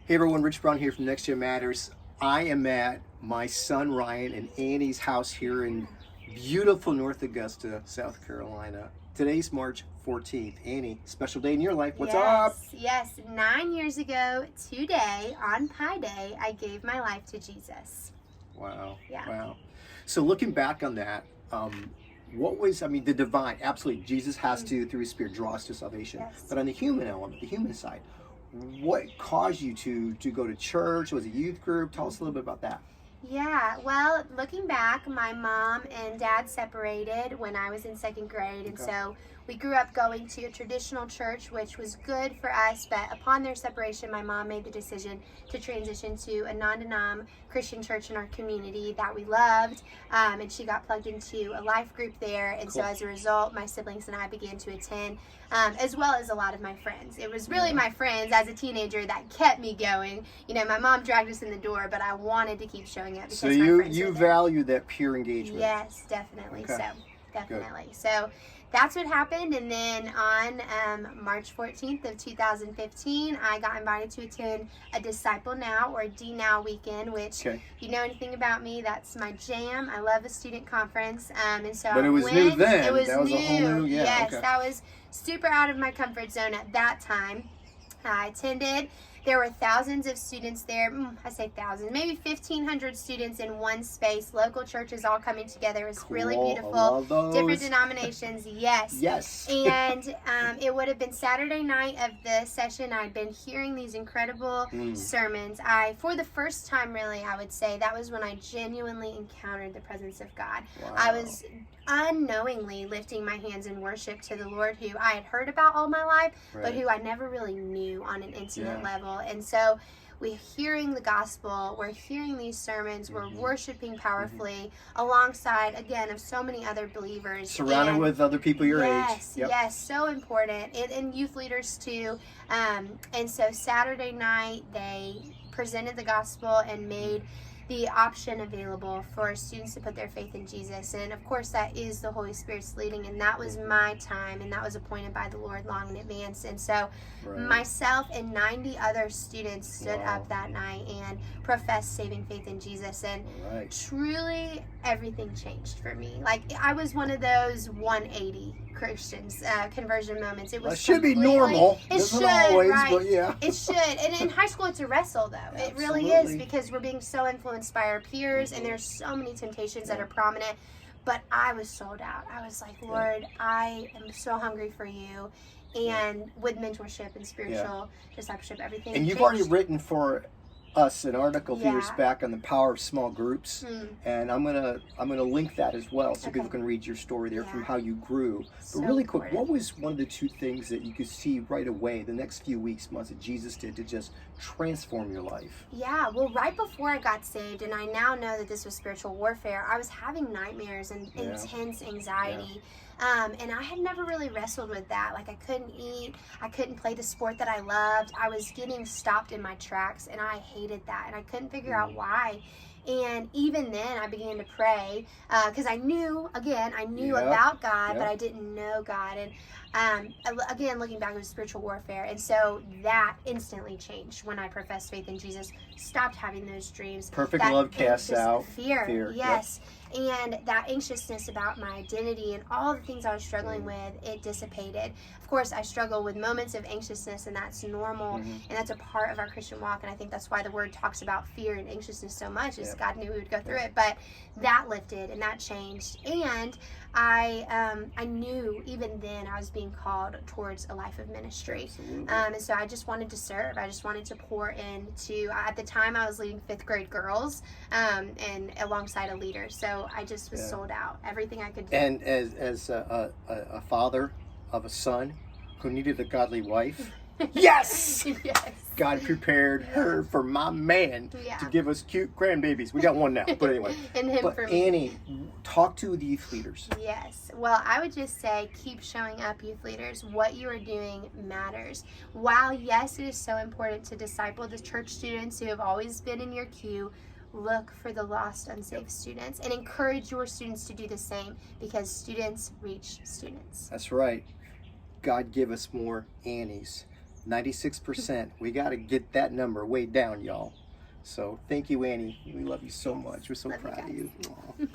Hey everyone, Rich Brown here from Next Gen Matters. I am at my son Ryan and Annie's house here in beautiful North Augusta, South Carolina. Today's March 14th. Annie, special day in your life. What's up? Yes. 9 years ago today, on Pi Day, I gave my life to Jesus. Wow. Yeah. Wow. So looking back on that, what was, the divine, absolutely, Jesus has to, through his spirit, draw us to salvation. Yes. But on the human element, the human side, what caused you to go to church? Was it a youth group? Tell us a little bit about that. Yeah, well, looking back, my mom and dad separated when I was in second grade, and so we grew up going to a traditional church, which was good for us, but upon their separation, my mom made the decision to transition to a non-denom Christian church in our community that we loved, and she got plugged into a life group there, and so as a result, my siblings and I began to attend, as well as a lot of my friends. It was really my friends as a teenager that kept me going. You know, my mom dragged us in the door, but I wanted to keep showing up because So my friends you were there. value that pure engagement. Yes, definitely. Okay. So, definitely. So that's what happened. And then on March 14th of 2015, I got invited to attend a Disciple Now or D Now weekend, which, if you know anything about me, that's my jam. I love a student conference. And so But I it was went. new then. It was that was new. a whole new, Yes, that was super out of my comfort zone at that time. I attended. There were thousands of students there. I say thousands, maybe 1,500 students in one space. Local churches all coming together. It was really beautiful. I love those. Different denominations, yes. Yes. And it would have been Saturday night of the session. I'd been hearing these incredible sermons. For the first time, really, I would say, that was when I genuinely encountered the presence of God. Wow. I was unknowingly lifting my hands in worship to the Lord, who I had heard about all my life, but who I never really knew on an intimate level. And so we're hearing the gospel, we're hearing these sermons, we're worshiping powerfully alongside, again, of so many other believers. Surrounded with other people your age. Yes, so important. And youth leaders too. And so Saturday night, they presented the gospel and made the option available for students to put their faith in Jesus. And of course, that is the Holy Spirit's leading, and that was my time, and that was appointed by the Lord long in advance. And so myself and 90 other students stood up that night and professed saving faith in Jesus, and truly everything changed for me. Like, I was one of those 180 Christians, conversion moments. It was it should be normal. It should, always, right? But yeah. It should. And in high school, it's a wrestle, though. It really is, because we're being so influenced by our peers, and there's so many temptations that are prominent. But I was sold out. I was like, Lord, I am so hungry for you. And with mentorship and spiritual discipleship, everything. And you've changed. already written for us an article a few years back on the power of small groups, and I'm gonna link that as well, so people can read your story there from how you grew. But really quick, what was one of the two things that you could see right away the next few weeks, months, that Jesus did to just transform your life? Yeah, well, right before I got saved, and I now know that this was spiritual warfare, I was having nightmares and intense anxiety. And I had never really wrestled with that. Like, I couldn't eat, I couldn't play the sport that I loved. I was getting stopped in my tracks, and I hated that, and I couldn't figure out why. And even then, I began to pray, because I knew about God, but I didn't know God. And again, looking back, it was spiritual warfare. And so that instantly changed when I professed faith in Jesus, stopped having those dreams. Perfect love casts out fear. Yes. And that anxiousness about my identity and all the things I was struggling with, it dissipated. Of course, I struggle with moments of anxiousness, and that's normal, and that's a part of our Christian walk. And I think that's why the Word talks about fear and anxiousness so much, is God knew we would go through it. But that lifted, and that changed. And I knew even then I was being called towards a life of ministry. And so I just wanted to serve. I just wanted to pour into, at the time I was leading 5th grade girls, and alongside a leader. So I just was sold out, everything I could do. And as a father of a son who needed a godly wife, yes! God prepared her for my man to give us cute grandbabies. We got one now, but anyway. And him for me. Annie, talk to the youth leaders. Yes. Well, I would just say, keep showing up, youth leaders. What you are doing matters. While, yes, it is so important to disciple the church students who have always been in your queue, look for the lost, unsaved students, and encourage your students to do the same, because students reach students. That's right. God give us more Annies, 96%. We got to get that number way down, y'all. So thank you, Annie. We love you so much. We're so Love you proud of guys. you. Aw.